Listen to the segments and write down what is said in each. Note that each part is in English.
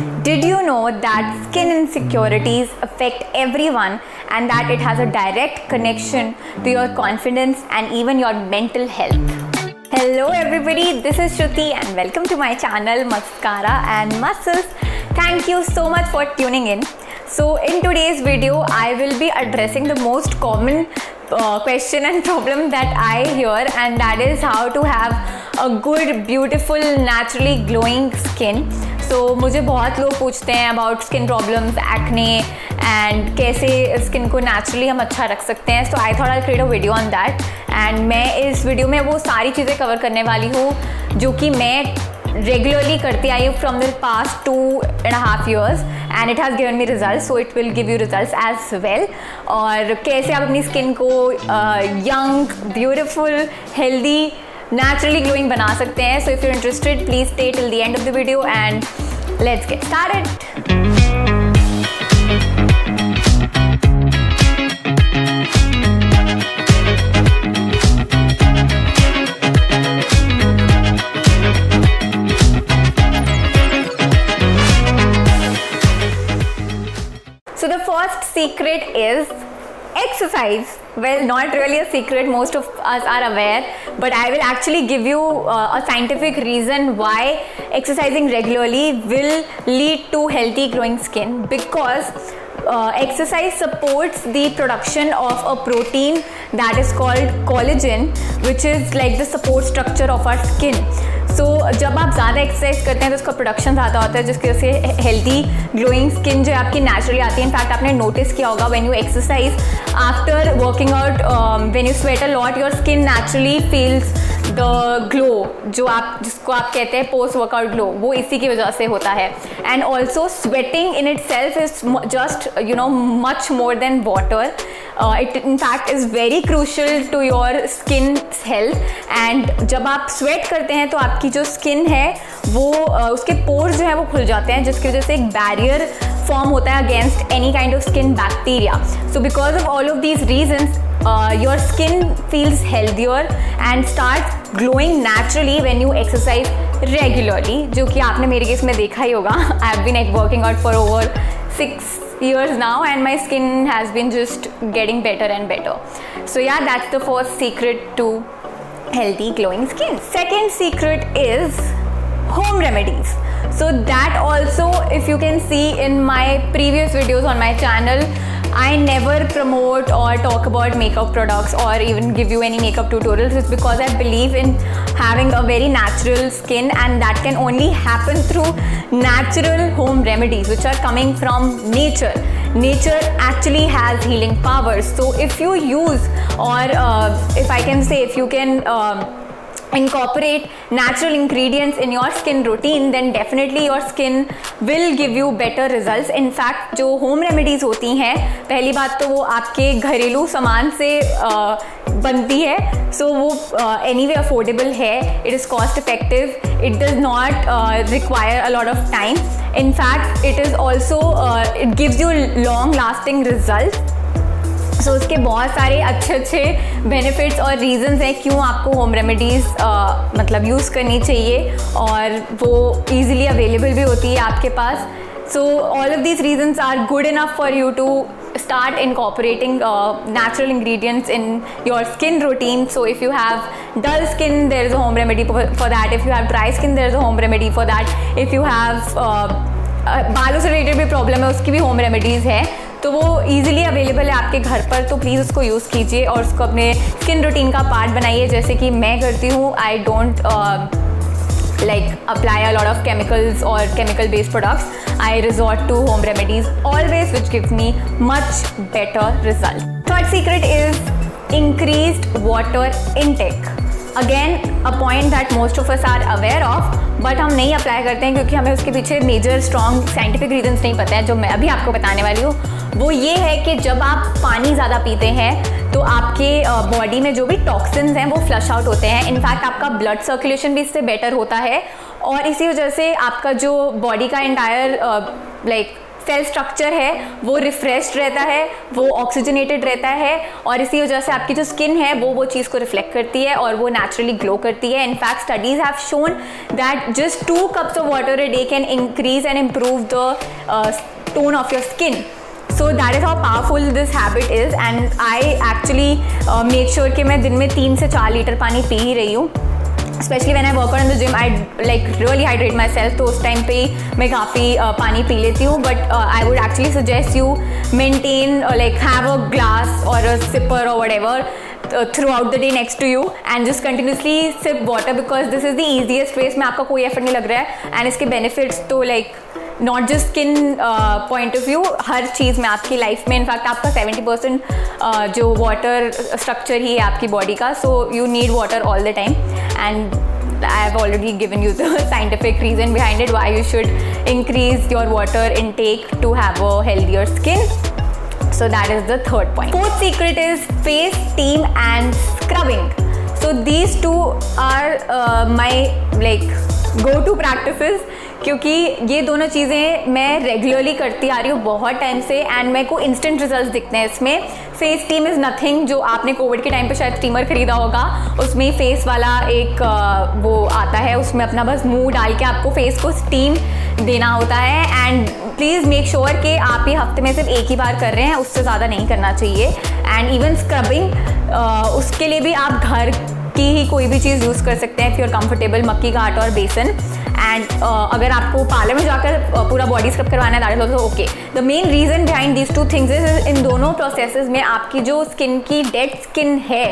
Did you know that skin insecurities affect everyone and that it has a direct connection to your confidence and even your mental health? Hello everybody, this is Shruti and welcome to my channel Mascara and Muscles. Thank you so much for tuning in. So in today's video, I will be addressing the most common question and problem that I hear, and that is how to have a good, beautiful, naturally glowing skin. So मुझे बहुत लोग पूछते हैं about skin problems, acne and कैसे skin को naturally हम अच्छा रख सकते हैं. So I thought I'll create a video on that. And मैं इस वीडियो में वो सारी चीज़ें कवर करने वाली हूँ जो कि मैं regularly करती आई हूँ from the past 2.5 years and it has given me results, so it will give you results as well. और कैसे आप अपनी skin को young, beautiful, healthy, naturally glowing बना सकते हैं. So if you're interested, please stay till the end of the video and let's get started. So the first secret is exercise. Well, not really a secret, most of us are aware, but I will actually give you a scientific reason why exercising regularly will lead to healthy glowing skin, because exercise supports the production of a protein that is called collagen, which is like the support structure of our skin. So जब आप ज़्यादा exercise करते हैं तो उसका production ज़्यादा होता है, जिसकी वजह से हेल्दी ग्लोइंग स्किन जो आपकी नेचुरली आती है. इनफैक्ट आपने नोटिस किया होगा when you exercise after working out, when you sweat a lot, your skin naturally feels the glow, जिसको आप कहते हैं पोस्ट वर्कआउट ग्लो, वो इसी की वजह से होता है. And also sweating in it self is just much more than water. It in fact is very crucial to your skin's health. And जब आप sweat करते हैं तो आपकी जो skin है वो उसके pores जो है वो खुल जाते हैं, जिसकी वजह से एक barrier form होता है against any kind of skin bacteria. So because of all of these reasons, your skin feels healthier and starts glowing naturally when you exercise regularly, जो कि आपने मेरे केस में देखा ही होगा. I have been working out for over 6 years now and my skin has been just getting better and better. So yeah, that's the first secret to healthy glowing skin. Second secret is home remedies. So that also, if you can see in my previous videos on my channel, I never promote or talk about makeup products or even give you any makeup tutorials. It's because I believe in having a very natural skin, and that can only happen through natural home remedies which are coming from nature. Nature actually has healing powers. So if you use, or if I can say, if you can incorporate natural ingredients in your skin routine, then definitely your skin will give you better results. In fact, जो home remedies होती हैं, पहली बात तो वो आपके घरेलू सामान से बनती है, so वो anyway affordable है, it is cost effective, it does not require a lot of time. In fact, it is also it gives you long lasting results. सो उसके बहुत सारे अच्छे बेनिफिट्स और रीजंस हैं क्यों आपको होम रेमेडीज़ मतलब यूज़ करनी चाहिए, और वो ईजिली अवेलेबल भी होती है आपके पास. So all of these reasons are good enough for you to start incorporating natural ingredients in your skin routine. So if you have dull skin, there is a home remedy for that. If you have dry skin, there is a home remedy for that. If you have बालों से related भी problem है, उसकी भी home remedies है, तो वो easily available है आपके घर पर. तो प्लीज़ उसको यूज़ कीजिए और उसको अपने स्किन रूटीन का पार्ट बनाइए, जैसे कि मैं करती हूँ. I don't like apply a lot of chemicals or chemical based products. I resort to home remedies always, which gives me much better result. Third secret is increased water intake. Again, a point that most of us are aware of, but हम नहीं apply करते हैं क्योंकि हमें उसके पीछे major strong scientific reasons नहीं पता है. जो मैं अभी आपको बताने वाली हूँ वो ये है कि जब आप पानी ज़्यादा पीते हैं तो आपके बॉडी में जो भी टॉक्सिन्स हैं वो फ्लश आउट होते हैं. इनफैक्ट आपका ब्लड सर्कुलेशन भी इससे बेटर होता है, और इसी वजह से आपका जो बॉडी का एंटायर सेल स्ट्रक्चर है वो रिफ्रेश्ड रहता है, वो ऑक्सीजनेटेड रहता है, और इसी वजह से आपकी जो स्किन है वो चीज़ को रिफ्लेक्ट करती है और वो नेचुरली ग्लो करती है. In fact studies have shown that just 2 cups of water a day can increase and improve the tone of your skin. So that is how powerful this habit is, and I actually make sure कि मैं दिन में 3 से 4 litre पानी P ही रही हूँ. Specially when I work out in the gym, I like really hydrate my self, तो उस टाइम पे मैं काफ़ी पानी पी लेती हूँ. But I would actually suggest you maintain like have a glass और अ सिपर और whatever throughout the day next to you and just continuously sip water because this is the easiest way. इसमें आपका कोई effort नहीं लग रहा है, and इसके बेनिफिट्स तो like not just skin point of view, हर चीज़ में आपकी लाइफ में. इनफैक्ट आपका 70% जो वाटर स्ट्रक्चर ही है आपकी बॉडी का, so you need water all the time. And I have already given you the scientific reason behind it, why you should increase your water intake to have a healthier skin. So that is the third point. Fourth secret is face, steam and scrubbing. So these two are my like go-to practices, क्योंकि ये दोनों चीज़ें मैं regularly करती आ रही हूँ बहुत time से, एंड मेरे को इंस्टेंट रिजल्ट्स दिखते हैं इसमें. फेस स्टीम इज़ नथिंग, जो आपने कोविड के टाइम पे शायद स्टीमर खरीदा होगा, उसमें फेस वाला एक वो आता है, उसमें अपना बस मुंह डाल के आपको फेस को स्टीम देना होता है. एंड प्लीज़ मेक श्योर कि आप ये हफ्ते में सिर्फ एक ही बार कर रहे हैं, उससे ज़्यादा नहीं करना चाहिए. एंड इवन स्क्रबिंग, उसके लिए भी आप घर की ही कोई भी चीज़ यूज़ कर सकते हैं इफ़ यू आर कंफर्टेबल, मक्की का आटा और बेसन. एंड अगर आपको पार्लर में जाकर पूरा बॉडी स्क्रब करवाना है that is also okay. The main reason behind these 2 things is in दोनों प्रोसेसेस में आपकी जो स्किन की डेड स्किन है,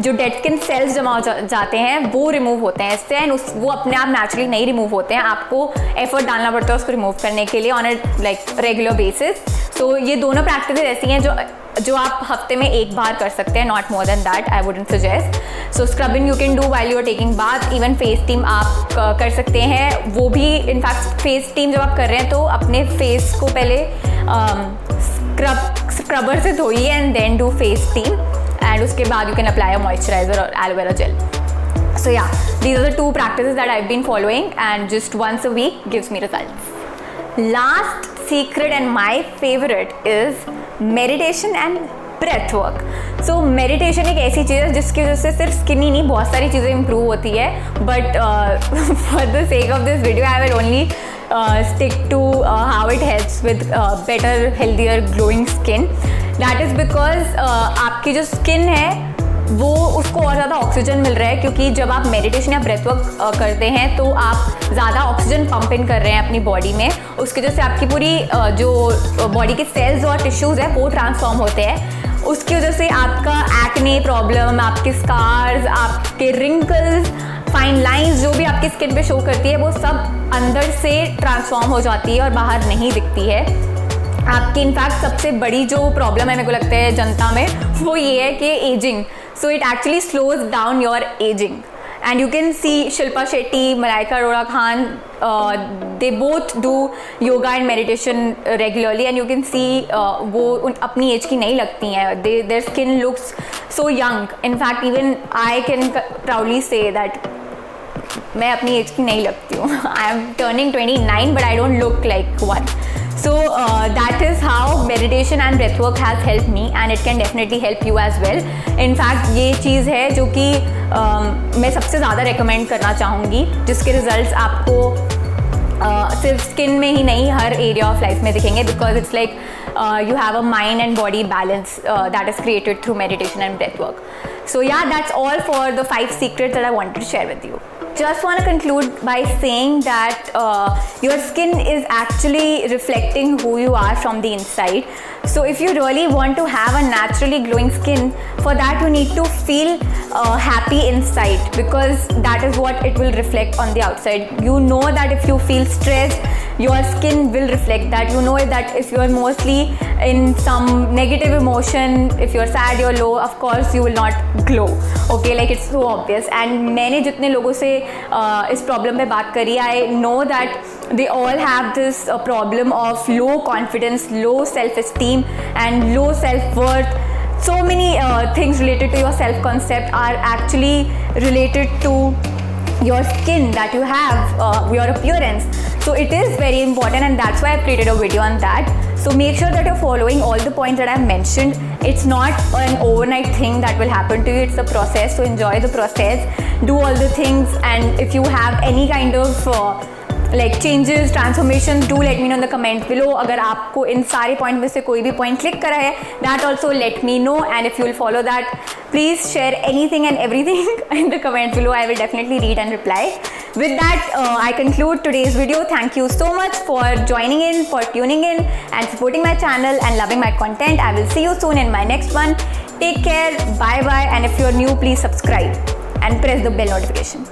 जो डेड स्किन सेल्स जमा हो जाते हैं वो रिमूव होते हैं इससे, एंड वो अपने आप नेचुरली नहीं रिमूव होते हैं, आपको एफर्ट डालना पड़ता है उसको रिमूव करने के लिए on a like regular basis. So ये दोनों प्रैक्टिस ऐसी हैं जो आप हफ्ते में एक बार कर सकते हैं, not more than that. I wouldn't suggest. So scrubbing you can do while you are taking bath. Even face steam आप कर सकते हैं, वो भी इनफैक्ट फेस स्टीम जब आप कर रहे हैं तो अपने फेस को पहले स्क्रबर से धोइए and then do face steam, and उसके बाद you can apply a moisturiser और aloe vera gel. So yeah, these are the 2 practices that I've been following, and just once a week gives me results. Last secret and my favorite is meditation and breath work. So meditation एक ऐसी चीज़ है जिसकी वजह से सिर्फ skin ही नहीं बहुत सारी चीज़ें improve होती है, but for the sake of this video I will only stick to how it helps with better, healthier, glowing skin. That is because आपकी जो स्किन है वो उसको और ज़्यादा ऑक्सीजन मिल रहा है, क्योंकि जब आप मेडिटेशन या ब्रेथ वर्क करते हैं तो आप ज़्यादा ऑक्सीजन पंप इन कर रहे हैं अपनी बॉडी में. उसकी वजह से आपकी पूरी जो बॉडी के सेल्स और टिश्यूज़ हैं वो ट्रांसफॉर्म होते हैं. उसकी वजह से आपका एक्ने प्रॉब्लम, आपके स्कार्स, आपके रिंकल्स, फाइन लाइंस जो भी आपकी स्किन पे शो करती है वो सब अंदर से ट्रांसफॉर्म हो जाती है और बाहर नहीं दिखती है. आपकी इनफैक्ट सबसे बड़ी जो प्रॉब्लम है मेरे को लगता है जनता में वो ये है कि ageing. So it actually slows down your aging, and you can see Shilpa Shetty, Malaika Arora Khan, they both do yoga and meditation regularly, and you can see वो अपनी एज की नहीं लगती हैं. Their skin looks so young. In fact, even I can proudly say that मैं अपनी as की नहीं लगती हूँ. I am turning 29, but I don't look like one. So that is how meditation and breathwork has helped me, and it can definitely help you as well. In fact ये चीज़ है जो कि मैं सबसे ज़्यादा recommend करना चाहूँगी, जिसके results आपको सिर्फ स्किन में ही नहीं हर एरिया ऑफ लाइफ में दिखेंगे, because it's like you have a mind and body balance that is created through meditation and breathwork. So yeah, that's all for the 5 secrets that I wanted to share with you. Just want to conclude by saying that your skin is actually reflecting who you are from the inside. So if you really want to have a naturally glowing skin, for that you need to feel happy inside, because that is what it will reflect on the outside. You know that if you feel stressed, your skin will reflect that. You know that if you are mostly in some negative emotion, if you're sad, you're low, of course you will not glow. Okay, like it's so obvious. And मैंने जितने लोगों से इस problem पे बात करी, I know that they all have this problem of low confidence, low self-esteem and low self-worth. So many things related to your self-concept are actually related to your skin that you have, your appearance. So it is very important, and that's why I've created a video on that. So make sure that you're following all the points that I've mentioned. It's not an overnight thing that will happen to you, it's a process. So enjoy the process, do all the things, and if you have any kind of like changes, transformations, do let me know in the comment below. अगर आपको इन सारे point में से कोई भी point click करा है, that also let me know, and if you will follow that, please share anything and everything in the comment below. I will definitely read and reply. With that, I conclude today's video. Thank you so much for joining in, for tuning in and supporting my channel and loving my content. I will see you soon in my next one. Take care, bye bye, and if you're new, please subscribe and press the bell notification.